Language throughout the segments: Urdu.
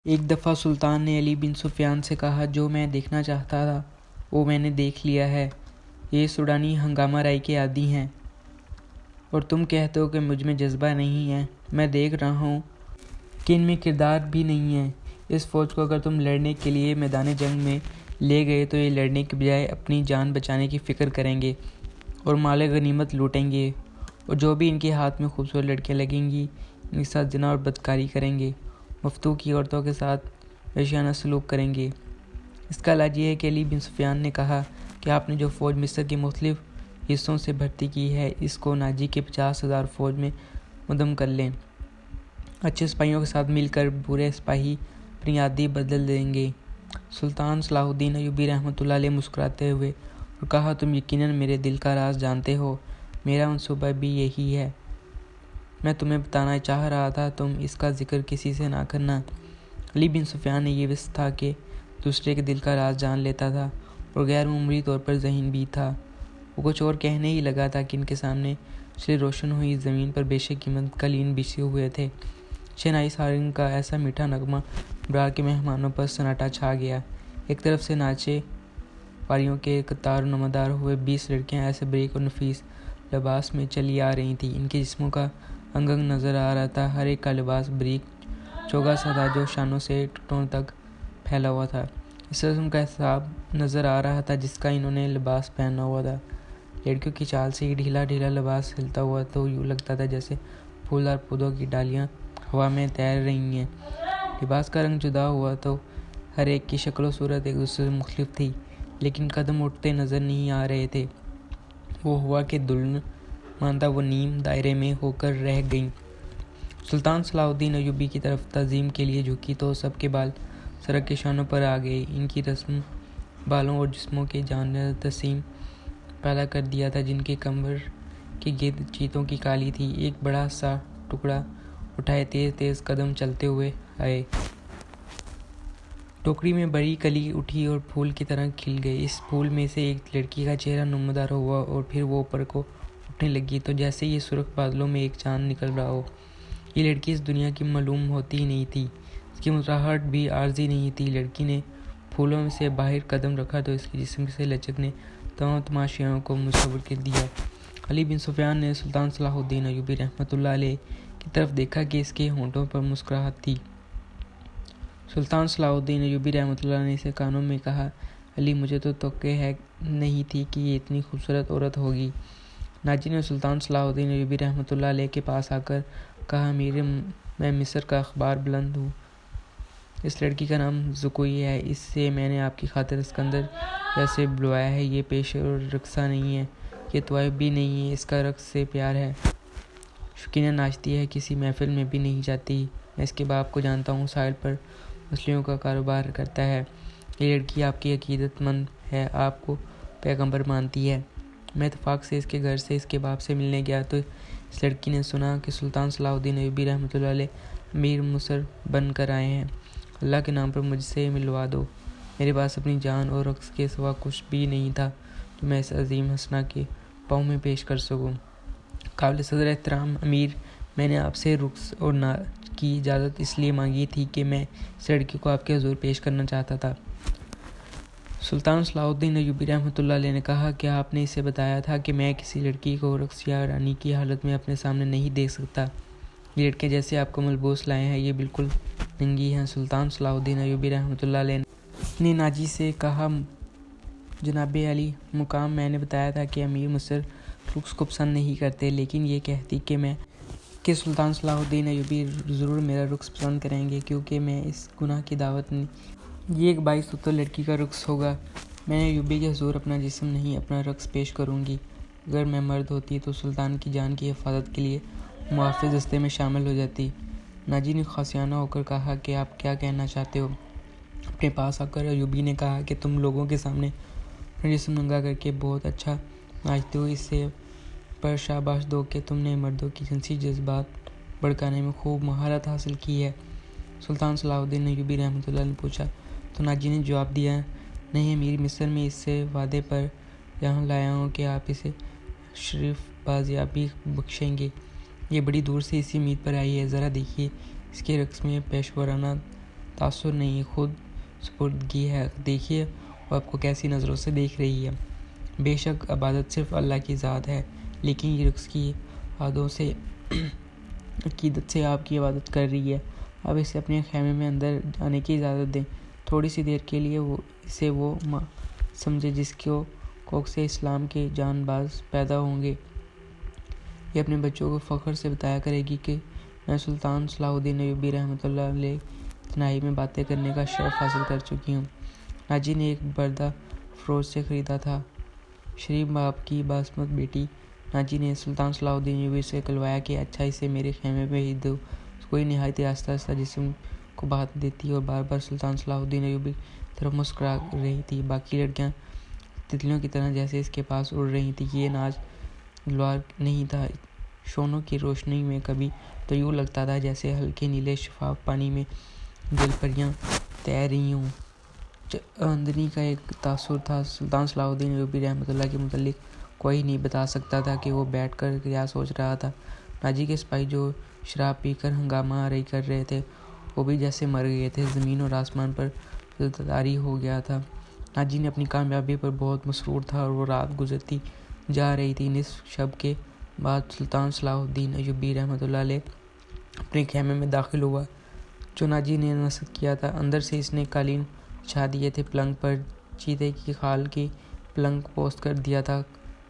ایک دفعہ سلطان نے علی بن سفیان سے کہا، جو میں دیکھنا چاہتا تھا وہ میں نے دیکھ لیا ہے۔ یہ سوڈانی ہنگامہ رائی کے عادی ہیں، اور تم کہتے ہو کہ مجھ میں جذبہ نہیں ہے۔ میں دیکھ رہا ہوں کہ ان میں کردار بھی نہیں ہے۔ اس فوج کو اگر تم لڑنے کے لیے میدان جنگ میں لے گئے تو یہ لڑنے کے بجائے اپنی جان بچانے کی فکر کریں گے اور مال غنیمت لوٹیں گے، اور جو بھی ان کے ہاتھ میں خوبصورت لڑکیاں لگیں گی ان کے ساتھ زنا اور بدکاری کریں گے، مفتو کی عورتوں کے ساتھ وحشیانہ سلوک کریں گے۔ اس کا علاج یہ ہے کہ علی بن سفیان نے کہا کہ آپ نے جو فوج مصر کے مختلف حصوں سے بھرتی کی ہے، اس کو ناجی کے 50,000 فوج میں منظم کر لیں۔ اچھے سپاہیوں کے ساتھ مل کر برے سپاہی اپنی عادی بدل دیں گے۔ سلطان صلاح الدین ایوبی رحمۃ اللہ علیہ مسکراتے ہوئے اور کہا، تم یقیناً میرے دل کا راز جانتے ہو۔ میرا منصوبہ بھی یہی ہے۔ میں تمہیں بتانا چاہ رہا تھا، تم اس کا ذکر کسی سے نہ کرنا۔ علی بن سفیان نے یہ وصف تھا کہ دوسرے کے دل کا راز جان لیتا تھا، اور غیر معمولی طور پر ذہین بھی تھا۔ وہ کچھ اور کہنے ہی لگا تھا کہ ان کے سامنے سے روشن ہوئی زمین پر بے شک قیمت قالین بچھے ہوئے تھے۔ شہنائی سارنگ کا ایسا میٹھا نغمہ برآ کہ مہمانوں پر سناٹا چھا گیا۔ ایک طرف سے ناچے والیوں کے قطار نمودار ہوئے 20 لڑکیاں ایسے باریک اور نفیس لباس میں چلی آ رہی تھیں، ان کے جسموں کا انگ انگ نظر آ رہا تھا۔ ہر ایک کا لباس باریک چوگا سا تھا جو شانوں سے ٹخنوں تک پھیلا ہوا تھا۔ اس رسم کا حساب نظر آ رہا تھا جس کا انہوں نے لباس پہنا ہوا تھا۔ لڑکیوں کی چال سے یہ ڈھیلا ڈھیلا لباس ہلتا ہوا تو یوں لگتا تھا جیسے پھولدار پودوں کی ڈالیاں ہوا میں تیر رہی ہیں۔ لباس کا رنگ جدا ہوا تو ہر ایک کی شکل و صورت ایک دوسرے سے مختلف تھی، لیکن قدم اٹھتے نظر نہیں آ رہے تھے۔ وہ ہوا کہ دلہن ماندہ وہ نیم دائرے میں ہو کر رہ گئیں۔ سلطان صلاح الدین ایوبی کی طرف تعظیم کے لیے جھکی تو سب کے بال سرک کے شانوں پر آ گئے۔ ان کی رسم بالوں اور جسموں کے جانور تسیم پیدا کر دیا تھا جن کے کمر کے گرد چیتوں کی کالی تھی۔ ایک بڑا سا ٹکڑا اٹھائے تیز تیز قدم چلتے ہوئے آئے۔ ٹوکری میں بڑی کلی اٹھی اور پھول کی طرح کھل گئی۔ اس پھول میں سے ایک لڑکی کا چہرہ نمودار ہوا اور پھر وہ اوپر کو اٹھنے لگی تو جیسے یہ سرخ بادلوں میں ایک چاند نکل رہا ہو۔ یہ لڑکی اس دنیا کی معلوم ہوتی ہی نہیں تھی، اس کی مسکراہٹ بھی عارضی نہیں تھی۔ لڑکی نے پھولوں میں سے باہر قدم رکھا تو اس کے جسم سے لچک نے تمام تماشائیوں کو مصور کر دیا۔ علی بن سفیان نے سلطان صلاح الدین ایوبی رحمۃ اللہ علیہ کی طرف دیکھا کہ اس کے ہونٹوں پر مسکراہٹ تھی۔ سلطان صلاح الدین ایوبی رحمۃ اللہ نے اسے کانوں میں کہا، علی، مجھے تو توقع ہے نہیں تھی کہ یہ اتنی خوبصورت عورت ہوگی۔ ناجی نے سلطان صلاح الدین ایوبی رحمۃ اللہ علیہ کے پاس آ کر کہا، امیر، میں مصر کا اخبار بلند ہوں۔ اس لڑکی کا نام زکوی ہے، اس سے میں نے آپ کی خاطر اسکندر جیسے بلوایا ہے۔ یہ پیشہ اور رقصہ نہیں ہے، یہ طوائف بھی نہیں ہے، اس کا رقص سے پیار ہے۔ شوقینہ ناچتی ہے، کسی محفل میں بھی نہیں جاتی۔ میں اس کے باپ کو جانتا ہوں، ساحل پر مچھلیوں کا کاروبار کرتا ہے۔ یہ لڑکی آپ کی عقیدت مند ہے، آپ کو پیغمبر مانتی ہے۔ میں اتفاق سے اس کے گھر سے اس کے باپ سے ملنے گیا تو اس لڑکی نے سنا کہ سلطان صلاح الدین ایوبی رحمۃ اللہ علیہ امیر مصر بن کر آئے ہیں۔ اللہ کے نام پر مجھ سے ملوا دو۔ میرے پاس اپنی جان اور رقص کے سوا کچھ بھی نہیں تھا جو میں اس عظیم حسنہ کے پاؤں میں پیش کر سکوں۔ قابل صدر احترام امیر، میں نے آپ سے رقص اور ناچ کی اجازت اس لیے مانگی تھی کہ میں اس لڑکی کو آپ کے حضور پیش کرنا چاہتا تھا۔ سلطان صلاح الدین ایوبی رحمۃ اللہ علیہ نے کہا، کیا آپ نے اسے بتایا تھا کہ میں کسی لڑکی کو رقص یا رانی کی حالت میں اپنے سامنے نہیں دیکھ سکتا؟ یہ لڑکیاں جیسے آپ کو ملبوس لائے ہیں، یہ بالکل ننگی ہیں۔ سلطان صلاح الدین ایوبی رحمۃ اللہ علیہ نے ناجی سے کہا، جناب علی مقام، میں نے بتایا تھا کہ امیر مصر رقص کو پسند نہیں کرتے، لیکن یہ کہتی کہ سلطان صلاح الدین ایوبی ضرور میرا رقص پسند کریں گے، کیونکہ میں اس گناہ کی دعوت نہیں۔ یہ ایک باعث تو لڑکی کا رقص ہوگا۔ میں ایوبی کے حضور اپنا جسم نہیں، اپنا رقص پیش کروں گی۔ اگر میں مرد ہوتی تو سلطان کی جان کی حفاظت کے لیے محافظ دستے میں شامل ہو جاتی۔ ناجی نے خاصیانہ ہو کر کہا کہ آپ کیا کہنا چاہتے ہو؟ اپنے پاس آ کر ایوبی نے کہا کہ تم لوگوں کے سامنے اپنا جسم ننگا کر کے بہت اچھا ناچتے ہو، اس سے پر شاباش دو کہ تم نے مردوں کی جنسی جذبات بھڑکانے میں خوب مہارت حاصل کی ہے۔ سلطان صلاح الدین ایوبی رحمۃ اللہ نے پوچھا تو ناجی نے جواب دیا، نہیں امیر مصر، میں اس سے وعدے پر یہاں لایا ہوں کہ آپ اسے شریف بازیابی بخشیں گے۔ یہ بڑی دور سے اسی امید پر آئی ہے، ذرا دیکھیے اس کے رقص میں پیشورانہ تاثر نہیں، خود سپردگی ہے۔ دیکھیے وہ آپ کو کیسی نظروں سے دیکھ رہی ہے۔ بے شک عبادت صرف اللہ کی ذات ہے، لیکن یہ رقص کی عقیدت سے آپ کی عبادت کر رہی ہے۔ اب اسے اپنے خیمے میں اندر آنے کی اجازت دیں۔ تھوڑی سی دیر کے لیے اسے وہ ماں سمجھے جس کو کوکھ سے اسلام کے جان باز پیدا ہوں گے۔ یہ اپنے بچوں کو فخر سے بتایا کرے گی کہ میں سلطان صلاح الدین ایوبی رحمۃ اللہ علیہ تنہائی میں باتیں کرنے کا شرف حاصل کر چکی ہوں۔ ناجی نے ایک بردہ فروش سے خریدا تھا۔ شریف باپ کی باسمت بیٹی ناجی نے سلطان صلاح الدین ایوبی سے کہلوایا کہ اچھا اسے میرے خیمے میں بھیج دو۔ کوئی نہایت آہستہ آہستہ جسم کو بات دیتی اور بار بار سلطان صلاح الدین ایوبی کی طرف مسکرا رہی تھی۔ باقی لڑکیاں تتلیوں کی طرح جیسے اس کے پاس اڑ رہی تھیں۔ یہ ناچ گلوار نہیں تھا۔ شونوں کی روشنی میں کبھی تو یوں لگتا تھا جیسے ہلکے نیلے شفاف پانی میں جل پریاں تیر رہی ہوں۔ چاندنی کا ایک تاثر تھا۔ سلطان صلاح الدین ایوبی رحمۃ اللہ کے متعلق کوئی نہیں بتا سکتا تھا کہ وہ بیٹھ کر کیا سوچ رہا تھا۔ ناجی کے سپاہی جو شراب پی کر ہنگامہ آرائی کر رہے تھے وہ بھی جیسے مر گئے تھے۔ زمین اور آسمان پر زلزلہ ہو گیا تھا۔ ناجی نے اپنی کامیابی پر بہت مسرور تھا اور وہ رات گزرتی جا رہی تھی۔ نصف شب کے بعد سلطان صلاح الدین ایوبی رحمۃ اللہ علیہ اپنے خیمے میں داخل ہوا جو ناجی نے نصب کیا تھا۔ اندر سے اس نے قالین بچھا دیے تھے، پلنگ پر چیتے کی کھال کی پلنگ پوست کر دیا تھا۔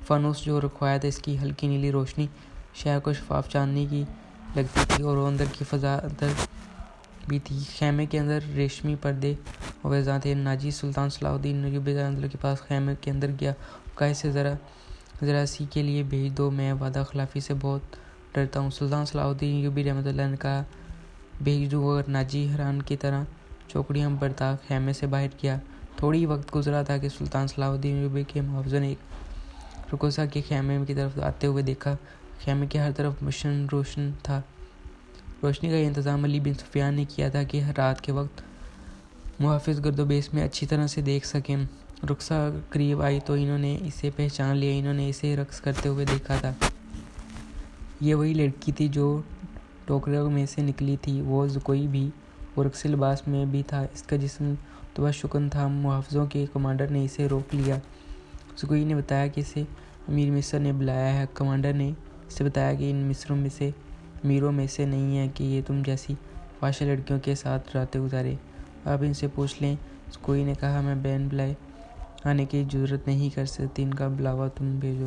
فانوس جو رکھوایا تھا اس کی ہلکی نیلی روشنی شہر کو شفاف چاندنی کی لگتی تھی اور وہ اندر کی فضا اندر بھی تھی۔ خیمے کے اندر ریشمی پردے ہویزاں تھے۔ ناجی سلطان صلاح الدین ایوبی رحمۃ اللہ کے پاس خیمے کے اندر گیا اور کہا اسے ذرا سی کے لیے بھیج دو، میں وعدہ خلافی سے بہت ڈرتا ہوں۔ سلطان صلاح الدین ایوبی رحمۃ اللہ نے کہا بھیج دوں اگر؟ ناجی حیران کی طرح چوکڑیاں برتا خیمے سے باہر گیا۔ تھوڑی وقت گزرا تھا کہ سلطان صلاح الدین ایوبی کے محافظوں نے ایک رکوسا کے خیمے کی طرف آتے ہوئے دیکھا۔ خیمے کے ہر طرف روشن تھا۔ روشنی کا یہ انتظام علی بن سفیان نے کیا تھا کہ رات کے وقت محافظ گرد و بیش میں اچھی طرح سے دیکھ سکیں۔ رکسا قریب آئی تو انہوں نے اسے پہچان لیا۔ انہوں نے اسے رقص کرتے ہوئے دیکھا تھا۔ یہ وہی لڑکی تھی جو ٹوکروں میں سے نکلی تھی۔ وہ زکوئی بھی وہ رقصی لباس میں بھی تھا۔ اس کا جسم تو بس شکن تھا۔ محافظوں کے کمانڈر نے اسے روک لیا۔ زکوئی نے بتایا کہ اسے امیر مصر نے بلایا ہے۔ کمانڈر نے اسے بتایا کہ ان امیروں میں سے نہیں ہے کہ یہ تم جیسی فاشل لڑکیوں کے ساتھ راتیں گزارے۔ آپ ان سے پوچھ لیں۔ زکوئی نے کہا میں بین بلائے آنے کی جرات نہیں کر سکتی، ان کا بلاوا تم بھیجو۔